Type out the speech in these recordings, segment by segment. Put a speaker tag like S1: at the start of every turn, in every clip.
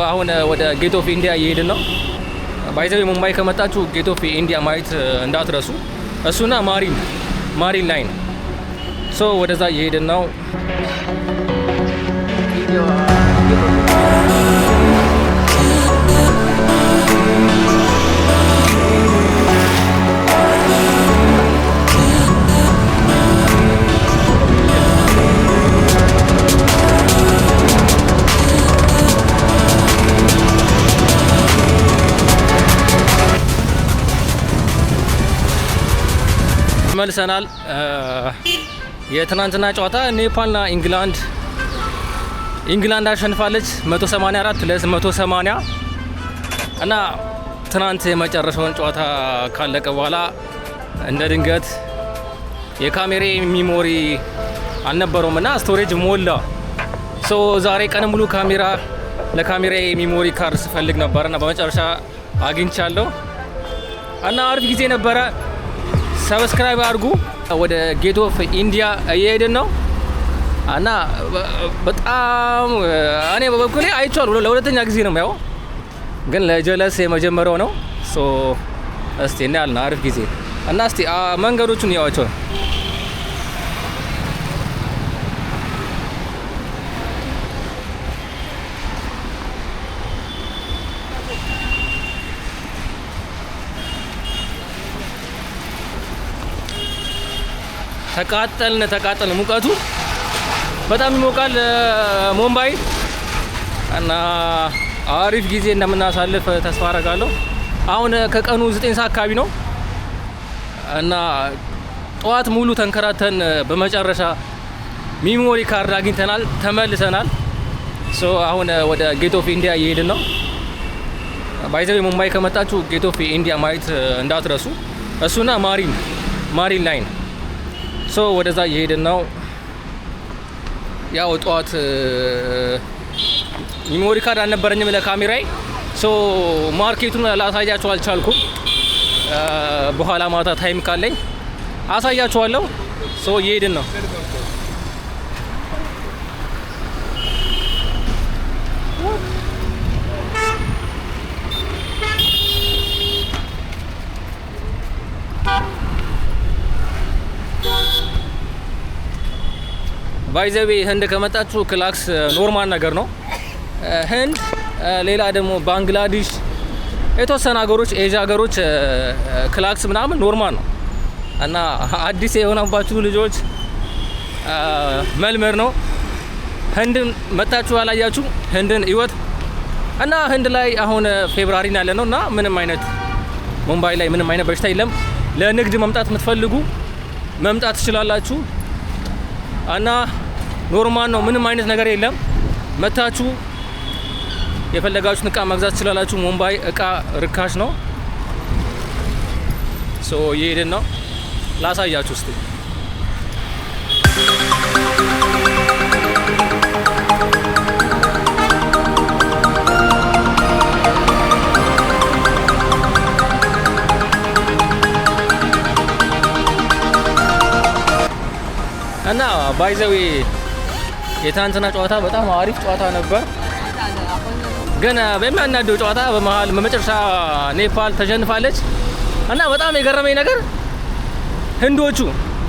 S1: አሁን ወደ ጌት ኦፍ ኢንዲያ እየሄድን ነው። ባይዘው ሙምባይ ከመጣችሁ ጌት ኦፍ ኢንዲያ ማየት እንዳትረሱ። እሱና ማሪን ላይን ወደዛ እየሄድን ነው። መልሰናል። የትናንትና ጨዋታ ኔፓልና ኢንግላንድ አሸንፋለች 184 ለ180 እና ትናንት የመጨረሻውን ጨዋታ ካለቀ በኋላ እንደ ድንገት የካሜራ ሚሞሪ አልነበረውም እና ስቶሬጅ ሞላ። ዛሬ ቀን ሙሉ ለካሜራ ሚሞሪ ካርድ ስፈልግ ነበርና በመጨረሻ አግኝቻለሁ እና አሪፍ ጊዜ ነበረ። ሰብስክራይብ አድርጉ። ወደ ጌት ኦፍ ኢንዲያ እየሄድን ነው እና በጣም እኔ በበኩሌ አይቼዋለሁ። ለሁለተኛ ጊዜ ነው ያው፣ ግን ለጀለስ የመጀመሪያው ነው። እስቲ እናያለን። አሪፍ ጊዜ እና እስቲ መንገዶቹን ያዋቸው። ተቃጠልን። ሙቀቱ በጣም ይሞቃል ሙምባይ እና አሪፍ ጊዜ እንደምናሳልፍ ተስፋ አደርጋለሁ። አሁን ከቀኑ 9 ሰዓት አካባቢ ነው እና ጠዋት ሙሉ ተንከራተን በመጨረሻ ሚሞሪ ካርድ አግኝተናል፣ ተመልሰናል። አሁን ወደ ጌት ኦፍ ኢንዲያ እየሄድን ነው። ባይዘው ሙምባይ ከመጣችሁ ጌት ኦፍ ኢንዲያ ማየት እንዳትረሱ። እሱና ማሪን ላይን ወደዛ እየሄድን ነው። ያው ጠዋት ሚሞሪ ካርድ አልነበረኝም ለካሜራዬ። ማርኬቱን ላሳያችሁ አልቻልኩም። በኋላ ማታ ታይም ካለኝ አሳያችኋለሁ። እየሄድን ነው። ባይዘዌ ህንድ ከመጣችሁ ክላክስ ኖርማል ነገር ነው። ህንድ፣ ሌላ ደግሞ ባንግላዴሽ፣ የተወሰኑ ሀገሮች ኤዥያ ሀገሮች ክላክስ ምናምን ኖርማል ነው እና አዲስ የሆነባችሁ ልጆች መልመድ ነው። ህንድን መጣችሁ ያላያችሁ ህንድን ይወት እና ህንድ ላይ አሁን ፌብራሪ ያለ ነው እና ምንም አይነት ሙምባይ ላይ ምንም አይነት በሽታ የለም። ለንግድ መምጣት የምትፈልጉ መምጣት ትችላላችሁ እና ኖርማል ነው። ምንም አይነት ነገር የለም። መታችሁ የፈለጋችሁን እቃ መግዛት ትችላላችሁ። ሙምባይ እቃ ርካሽ ነው። እየሄድን ነው። ላሳያችሁ እስቲ። እና ባይዘዌ የትናንትና ጨዋታ በጣም አሪፍ ጨዋታ ነበር፣ ግን በሚያናደው ጨዋታ በመጨረሻ ኔፓል ተሸንፋለች እና በጣም የገረመኝ ነገር ህንዶቹ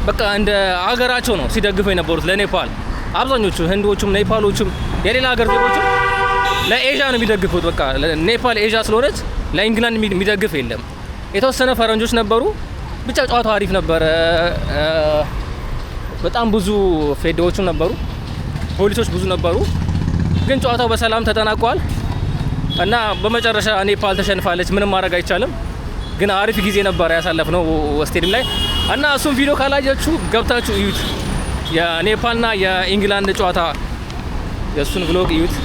S1: በቃ እንደ አገራቸው ነው ሲደግፉ የነበሩት ለኔፓል። አብዛኞቹ ህንዶቹም ኔፓሎቹም የሌላ ሀገር ዜጎችም ለኤዥያ ነው የሚደግፉት። በቃ ኔፓል ኤዥያ ስለሆነች ለኢንግላንድ የሚደግፍ የለም። የተወሰነ ፈረንጆች ነበሩ። ብቻ ጨዋታው አሪፍ ነበረ። በጣም ብዙ ፌዴዎችም ነበሩ፣ ፖሊሶች ብዙ ነበሩ። ግን ጨዋታው በሰላም ተጠናቋል እና በመጨረሻ ኔፓል ተሸንፋለች። ምንም ማድረግ አይቻልም። ግን አሪፍ ጊዜ ነበር ያሳለፍነው ስቴዲየም ላይ እና እሱም ቪዲዮ ካላያችሁ ገብታችሁ እዩት። የኔፓልና የኢንግላንድ ጨዋታ የእሱን ብሎግ እዩት።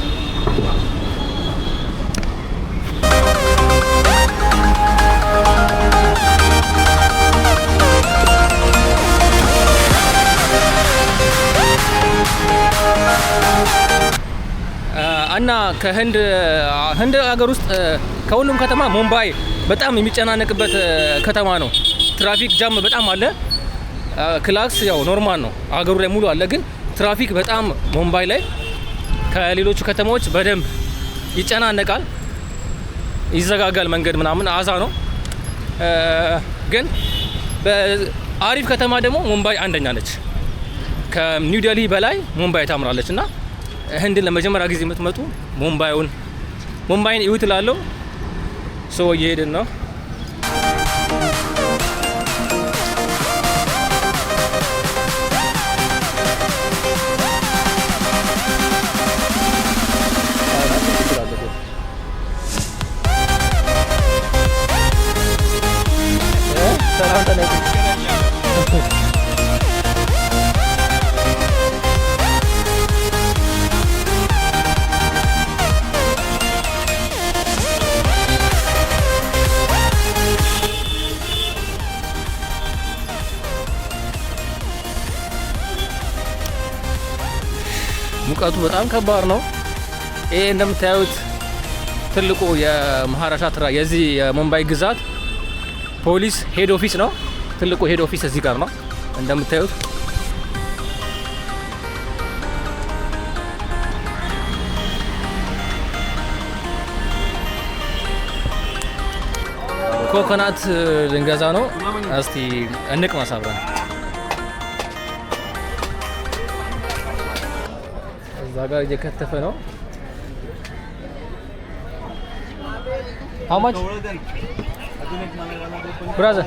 S1: እና ከህንድ ሀገር ውስጥ ከሁሉም ከተማ ሙምባይ በጣም የሚጨናነቅበት ከተማ ነው። ትራፊክ ጃም በጣም አለ። ክላክስ ያው ኖርማል ነው፣ ሀገሩ ላይ ሙሉ አለ። ግን ትራፊክ በጣም ሙምባይ ላይ ከሌሎቹ ከተማዎች በደንብ ይጨናነቃል፣ ይዘጋጋል መንገድ ምናምን አዛ ነው። ግን በአሪፍ ከተማ ደግሞ ሙምባይ አንደኛ ነች። ከኒው ዴሊ በላይ ሙምባይ ታምራለች። እና ህንድን ለመጀመሪያ ጊዜ የምትመጡ ሙምባይን እዩት እላለሁ። ሶ እየሄድን ነው። ሙቀቱ በጣም ከባድ ነው። ይሄ እንደምታዩት ትልቁ የመሃራሽትራ የዚህ የሙምባይ ግዛት ፖሊስ ሄድ ኦፊስ ነው። ትልቁ ሄድ ኦፊስ እዚህ ጋር ነው እንደምታዩት። ኮኮናት ልንገዛ ነው። እስቲ እንቅመስ አብረን። እዛ ጋር እየከተፈ ነው። How much? Brother,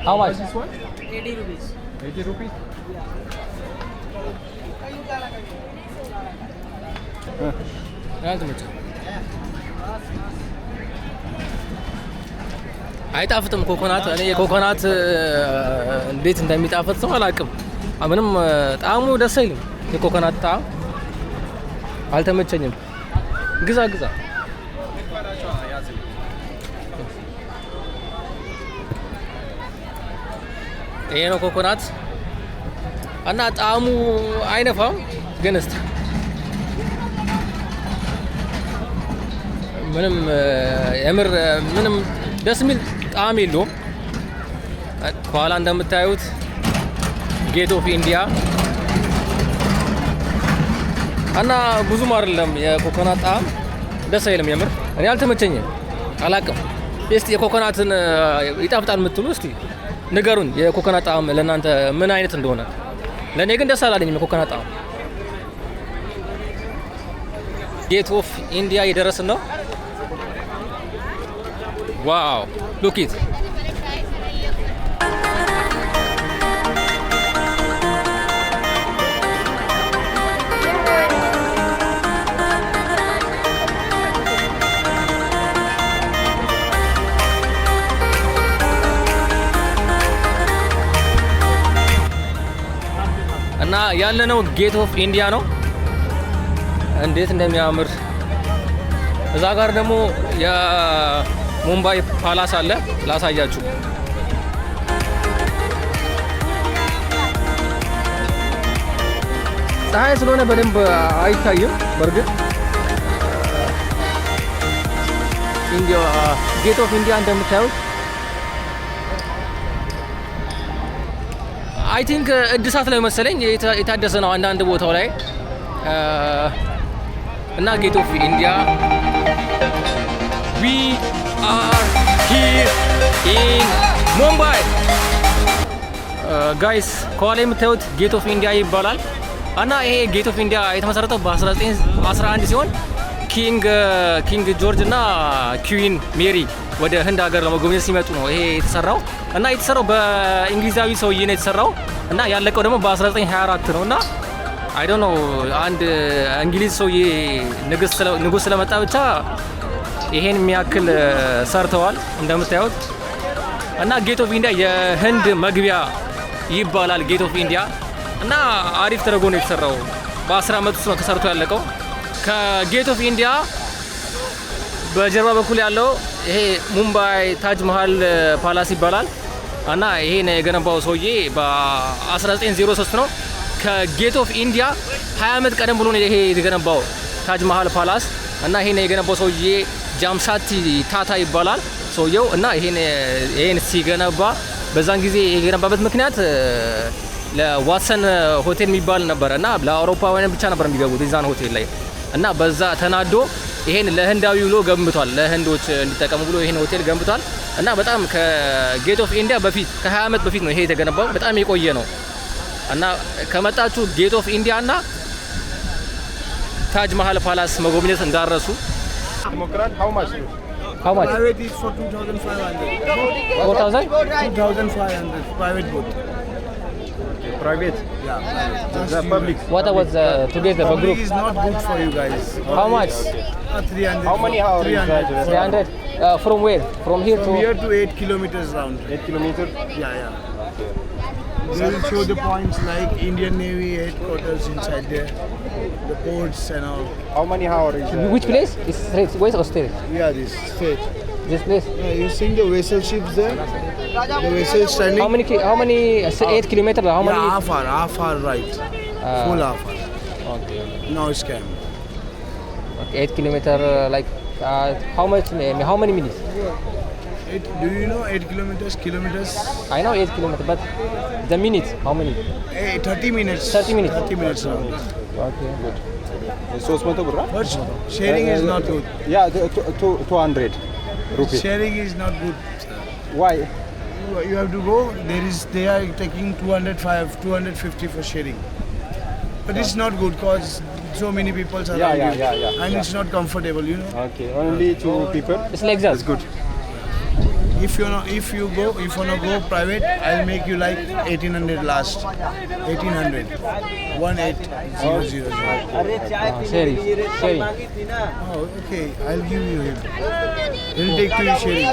S1: how much? 80 rupees. 80 rupees? አይጣፍጥም ኮኮናት። እኔ የኮኮናት እንዴት እንደሚጣፍጥ ሰው አላውቅም። ምንም ጣዕሙ ደስ አይልም። የኮኮናት ጣዕም አልተመቸኝም። ግዛ ይሄ ነው ኮኮናት እና ጣዕሙ አይነፋም። ግን እስቲ ምንም ደስ የሚል ጣዕም የለውም። ከኋላ እንደምታዩት ጌት ኦፍ ኢንዲያ እና ብዙም አይደለም የኮኮናት ጣዕም ደስ አይልም። የምር እኔ አልተመቸኝም፣ አላውቅም። እስቲ የኮኮናትን ይጣፍጣል የምትሉ እስቲ ንገሩን፣ የኮኮናት ጣዕም ለእናንተ ምን አይነት እንደሆነ። ለእኔ ግን ደስ አላለኝም የኮኮናት ጣዕም። ጌት ኦፍ ኢንዲያ የደረስን ነው። ዋው ሉክ ኢት። እና ያለነው ጌት ኦፍ ኢንዲያ ነው። እንዴት እንደሚያምር! እዛ ጋር ደግሞ የሙምባይ ፓላስ አለ፣ ላሳያችሁ። ፀሐይ ስለሆነ በደንብ አይታይም። በእርግጥ ኢንዲያ ጌት ኦፍ ኢንዲያ እንደምታዩት አይ ቲንክ እድሳት ላይ መሰለኝ የታደሰ ነው አንዳንድ ቦታው ላይ እና ጌት ኦፍ ኢንዲያ ዊ አር ሂር ኢን ሙምባይ ጋይስ። ከኋላ የምታዩት ጌት ኦፍ ኢንዲያ ይባላል እና ይሄ ጌት ኦፍ ኢንዲያ የተመሰረተው በ1911 ሲሆን ኪንግ ጆርጅ እና ኩዊን ሜሪ ወደ ህንድ ሀገር ለመጎብኘት ሲመጡ ነው ይሄ የተሰራው። እና የተሰራው በእንግሊዛዊ ሰውዬ ነው የተሰራው እና ያለቀው ደግሞ በ1924 ነው። እና አይ ዶንት ኖ አንድ እንግሊዝ ሰውዬ ንጉስ ስለመጣ ብቻ ይሄን የሚያክል ሰርተዋል እንደምታዩት። እና ጌት ኦፍ ኢንዲያ የህንድ መግቢያ ይባላል ጌት ኦፍ ኢንዲያ። እና አሪፍ ተደርጎ ነው የተሰራው። በ10 ዓመት ውስጥ ነው ተሰርቶ ያለቀው። ከጌት ኦፍ ኢንዲያ በጀርባ በኩል ያለው ይሄ ሙምባይ ታጅ መሃል ፓላስ ይባላል እና ይሄን የገነባው ሰውዬ በ1903 ነው። ከጌት ኦፍ ኢንዲያ 20 ዓመት ቀደም ብሎ ነው ይሄ የተገነባው ታጅ መሃል ፓላስ። እና ይሄን የገነባው ሰውዬ ጃምሻቲ ታታ ይባላል ሰውየው። እና ይሄን ሲገነባ በዛን ጊዜ የገነባበት ምክንያት ለዋትሰን ሆቴል የሚባል ነበር እና ለአውሮፓውያን ብቻ ነበር የሚገቡት የዛን ሆቴል ላይ። እና በዛ ተናዶ ይሄን ለህንዳዊ ብሎ ገንብቷል። ለህንዶች እንዲጠቀሙ ብሎ ይሄን ሆቴል ገንብቷል እና በጣም ከጌት ኦፍ ኢንዲያ በፊት ከ20 ዓመት በፊት ነው ይሄ የተገነባው። በጣም የቆየ ነው እና ከመጣችሁ ጌት ኦፍ ኢንዲያ እና ታጅ መሃል ፓላስ መጎብኘት እንዳረሱ።
S2: How much?
S3: Private is for 2,500.
S1: 4000
S3: 2,500 private boat.
S2: Private.
S3: Yeah. Just
S2: The
S3: you
S2: public.
S3: guys.
S1: what was together the
S3: Public
S1: group
S3: is not good for you guys.
S1: how much
S3: 300.
S2: How many hours is
S3: 300.
S2: that?
S1: 300 from where from here
S3: From
S1: to
S3: here to 8 kilometers round.
S2: 8 kilometers.
S3: Yeah. They will show the points like Indian Navy headquarters inside there, the ports and all.
S2: How many hours is that?
S1: which place is straight west or straight
S3: Yeah, this straight.
S1: this place
S3: Yeah, you see the vessel ships there? The vessel standing.
S1: how many 8 kilometer how many
S3: Yeah, half hour right. Full half hour.
S1: okay
S3: Now it's camp.
S1: okay 8 kilometer like how much how many minutes
S3: Do you know 8 kilometers?
S1: I know 8 kilometer but the minutes how many
S3: 30 minutes.
S1: 30 minutes.
S3: 30 minutes round.
S1: okay good
S2: 300 birra?
S3: But sharing is not good.
S2: Yeah, 200 rupees.
S3: Sharing is not good.
S2: Why?
S3: You have to go. They are taking 250 for sharing. But it's not good because so many people are around you.
S2: Yeah.
S3: And it's not comfortable, you know.
S2: Okay, only 2 people.
S1: it's like that
S2: That's good.
S3: If you wanna go private, I'll make you like 1800 last. 1800. 1800.
S1: sharing
S3: Oh, okay. I'll give you him. He'll take to you sharing.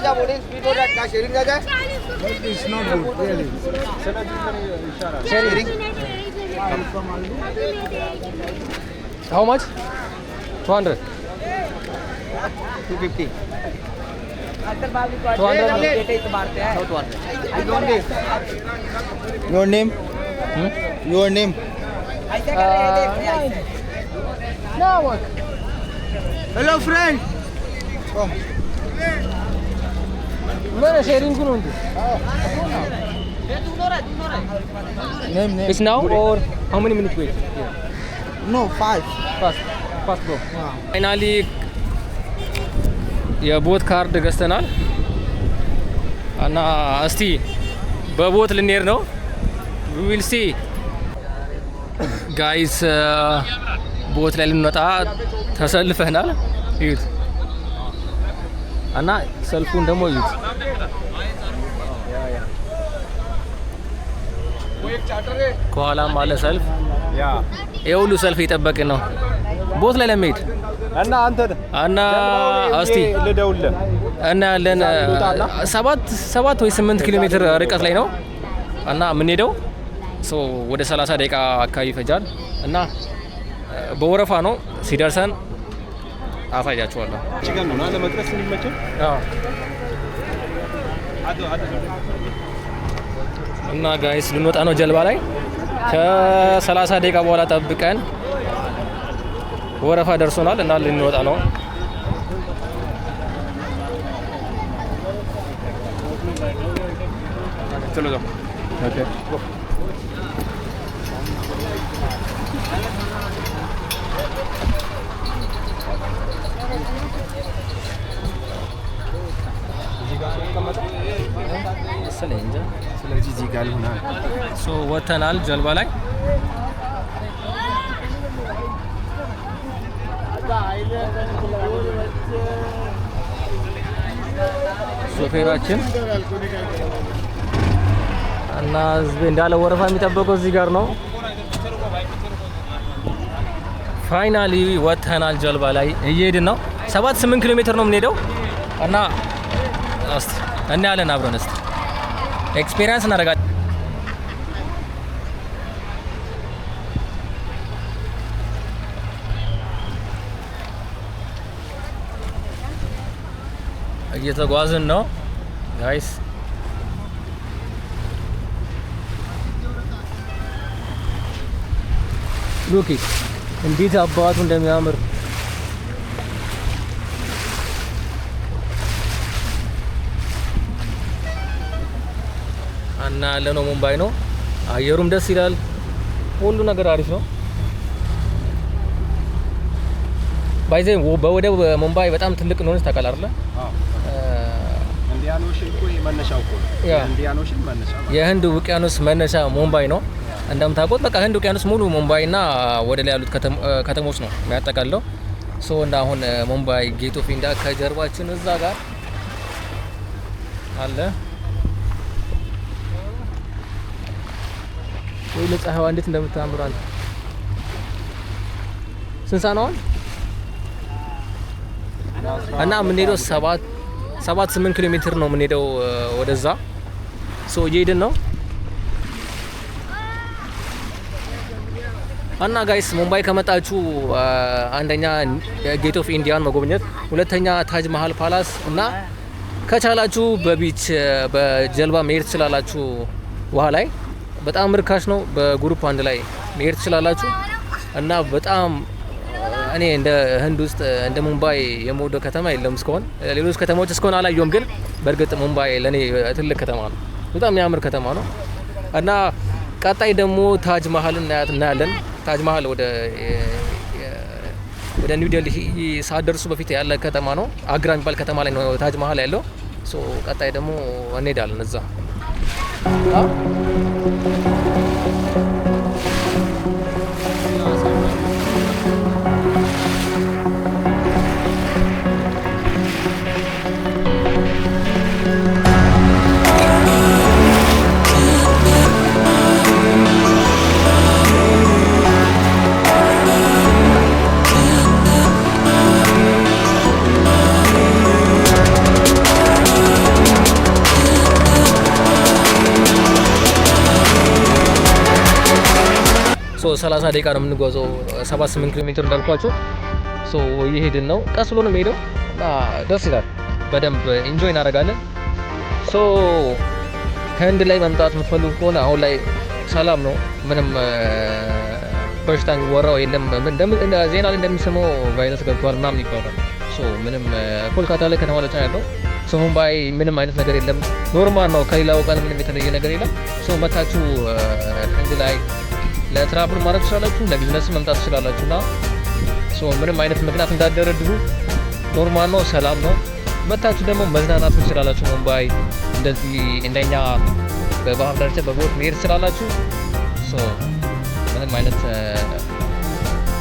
S3: But it's not good, really.
S1: sharing how much 200
S2: 250.
S1: 200
S3: Your name? Your name? Hello, friend.
S1: mere sharing kun undi
S3: Name.
S1: it's now or how many minutes wait
S3: No, 5.
S1: fast go finally የቦት ካርድ ገዝተናል እና እስቲ በቦት ልንሄድ ነው we will see guys ቦት ላይ ልንወጣ ተሰልፈናል እዩት እና ሰልፉን ደግሞ እዩት ከኋላም አለ ሰልፍ
S2: Yeah.
S1: የሁሉ ሰልፍ እየጠበቅን ነው ቦት ላይ ለመሄድ
S2: እና አንተ
S1: እና እስቲ
S2: ልደውልህ
S1: እና ያለን 7 ወይ 8 ኪሎ ሜትር ርቀት ላይ ነው እና የምንሄደው ወደ 30 ደቂቃ አካባቢ ይፈጃል እና በወረፋ ነው ሲደርሰን አሳያችኋለሁ
S2: ችግር ነው ለመድረስ እንዲመቸው
S1: እና ጋይስ ልንወጣ ነው ጀልባ ላይ ከ30 ደቂቃ በኋላ ጠብቀን ወረፋ ደርሶናል እና ልንወጣ ነው
S2: चलो जाओ ओके ስለዚህ እዚህ ጋር ልሆናል
S1: ወተናል ጀልባ ላይ ሾፌራችን እና ህዝብ እንዳለ ወረፋ የሚጠበቀው እዚህ ጋር ነው ፋይናሊ ወተናል ጀልባ ላይ እየሄድን ነው 7-8 ኪሎ ሜትር ነው የምንሄደው እና እስቲ እናያለን አብረን እስቲ ኤክስፒሪየንስ እናደርጋለን እየተጓዝን ነው ጋይስ ሉክ እንዴት አባቱ እንደሚያምር እና ያለነው ሙምባይ ነው አየሩም ደስ ይላል ሁሉ ነገር አሪፍ ነው ባይዘ በወደብ ሙምባይ በጣም ትልቅ እንደሆነች ታውቃለህ አይደል?
S2: ኢንዲያን ኦሽን እኮ መነሻው እኮ ኢንዲያን ኦሽን መነሻ
S1: የህንድ ውቅያኖስ መነሻ ሙምባይ ነው እንደምታውቁት። በቃ ህንድ ውቅያኖስ ሙሉ ሙምባይ እና ወደ ላይ ያሉት ከተሞች ነው የሚያጠቃልለው። ሶ እና አሁን ሙምባይ ጌት ኦፍ ኢንዲያ ከጀርባችን እዛ ጋር አለ። ወይ ለፀሐይዋ እንዴት እንደምታምር አንተ። ስንት ሰዓት ነው እና የምንሄደው 7-8 ኪሎ ሜትር ነው የምንሄደው ወደዛ። ሶ እየሄድን ነው እና ጋይስ ሙምባይ ከመጣችሁ አንደኛ ጌት ኦፍ ኢንዲያን መጎብኘት፣ ሁለተኛ ታጅ መሀል ፓላስ እና ከቻላችሁ በቢች በጀልባ መሄድ ትችላላችሁ። ውሃ ላይ በጣም ርካሽ ነው። በግሩፕ አንድ ላይ መሄድ ትችላላችሁ እና በጣም እኔ እንደ ህንድ ውስጥ እንደ ሙምባይ የምወደው ከተማ የለም እስካሁን። ሌሎች ከተማዎች እስካሁን አላየሁም፣ ግን በእርግጥ ሙምባይ ለኔ ትልቅ ከተማ ነው። በጣም የሚያምር ከተማ ነው እና ቀጣይ ደግሞ ታጅ መሀል እናያለን። ታጅ መሀል ወደ ኒው ዴልሂ ሳትደርሱ በፊት ያለ ከተማ ነው። አግራ የሚባል ከተማ ላይ ነው ታጅ መሀል ያለው። ሶ ቀጣይ ደግሞ እንሄዳለን እዛ። ሶ 30 ደቂቃ ነው የምንጓዘው 7-8 ኪሎ ሜትር እንዳልኳችሁ። ሶ እየሄድን ነው፣ ቀስ ብሎ ነው የምሄደው እና ደስ ይላል። በደንብ ኢንጆይ እናደርጋለን። ሶ ህንድ ላይ መምጣት የምትፈልጉ ከሆነ አሁን ላይ ሰላም ነው፣ ምንም በሽታ የሚወራው የለም። ዜና ላይ እንደሚሰማው ቫይረስ ገብቷል ምናምን ይባላል። ሶ ምንም ኮልካታ ላይ ከተማ ላይ ያለው ሶ ሙምባይ ምንም አይነት ነገር የለም፣ ኖርማል ነው። ከሌላው ቀን ምንም የተለየ ነገር የለም። ሶ መታችሁ ህንድ ላይ ለትራቭል ማድረግ ትችላላችሁ፣ ለቢዝነስ መምጣት ትችላላችሁና ሶ ምንም አይነት ምክንያት እንዳደረድሩ ኖርማል ነው፣ ሰላም ነው። መታችሁ ደግሞ መዝናናት ትችላላችሁ። ሙምባይ እንደዚህ እንደኛ በባህር ዳርቻ በቦት መሄድ ትችላላችሁ። ሶ ምንም አይነት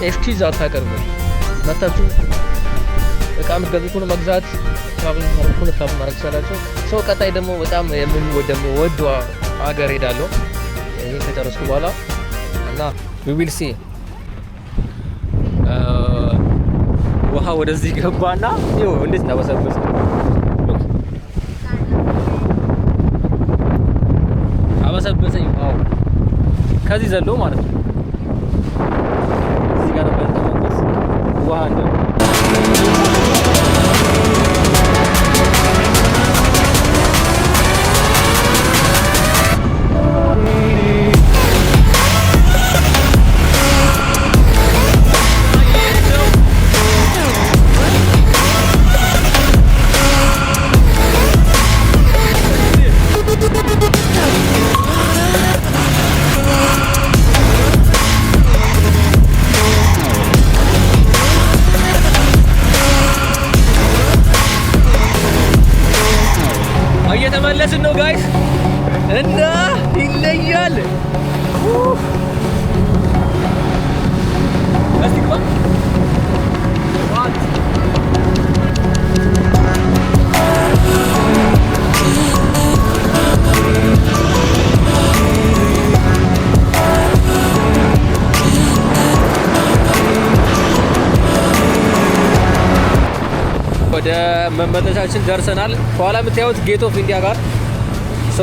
S1: ኤክስኪውዝ አታቀርቡ። መታችሁ እቃ የምትገዙ ከሆነ መግዛት፣ ትራቭል ማድረግ ትችላላችሁ። ሶ ቀጣይ ደግሞ በጣም የምወደው ሀገር ሄዳለሁ ይሄን ከጨረስኩ በኋላ እና we will see ውሃ ወደዚህ ገባና ይኸው እንዴት እንዳበሰበሰ አበሰበሰኝ። አዎ ከዚህ ዘሎ ማለት ነው። እዚህ ጋር ነበር ተመለስ ውሃ እንደ እየተመለስን ነው ጋይስ እና ይለያል። ወደ መመለሻችን ደርሰናል። ከኋላ የምታዩት ጌት ኦፍ ኢንዲያ ጋር ሶ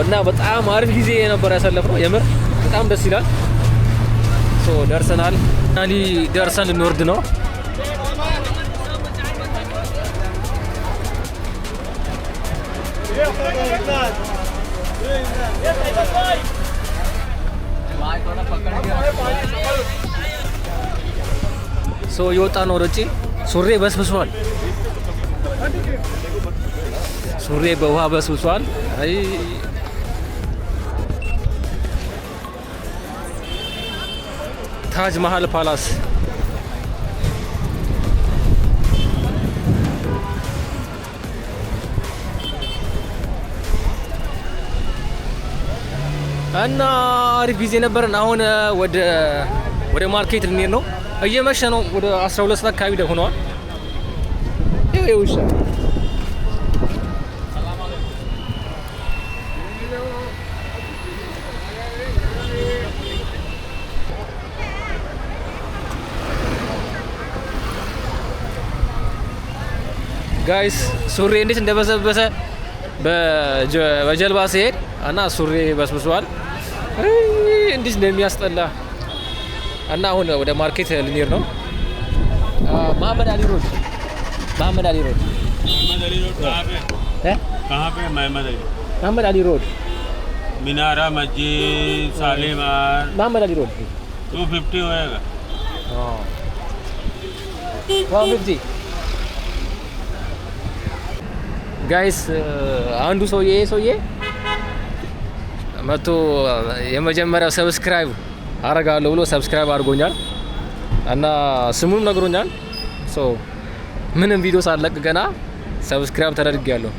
S1: እና በጣም አሪፍ ጊዜ ነበር ያሳለፍነው። የምር በጣም ደስ ይላል። ሶ ደርሰናል። ናሊ ደርሰን ልንወርድ ነው። ሶ የወጣ ነው ወደ ውጪ። ሱሬ በስብሷል። ሱሬ በውሃ በስብሷል። አይ ታጅ መሀል ፓላስ እና አሪፍ ጊዜ ነበረን። አሁን ወደ ማርኬት ልንሄድ ነው። እየመሸ ነው። ወደ 12 ሰዓት አካባቢ ሆኗል። ይኸው ውሻ ጋይስ ሱሪ እንዴት እንደበሰበሰ በጀልባ ሲሄድ እና ሱሪ በስብሷል። እንዴት እንደሚያስጠላ እና አሁን ወደ ማርኬት ልንሄድ ነው። መሐመድ አሊ ሮድ कहाँ पे መሐመድ አሊ ሮድ
S4: मीनारा मस्जिद शालीमार
S1: መሐመድ አሊ ሮድ
S4: 250 होएगा
S1: 150 ጋይስ አንዱ ሰውዬ መቶ የመጀመሪያው ሰብስክራይብ አረጋለሁ ብሎ ሰብስክራይብ አድርጎኛል እና ስሙንም ነግሮኛል። ሶ ምንም ቪዲዮ ሳለቅ ገና ሰብስክራይብ ተደርጌያለሁ።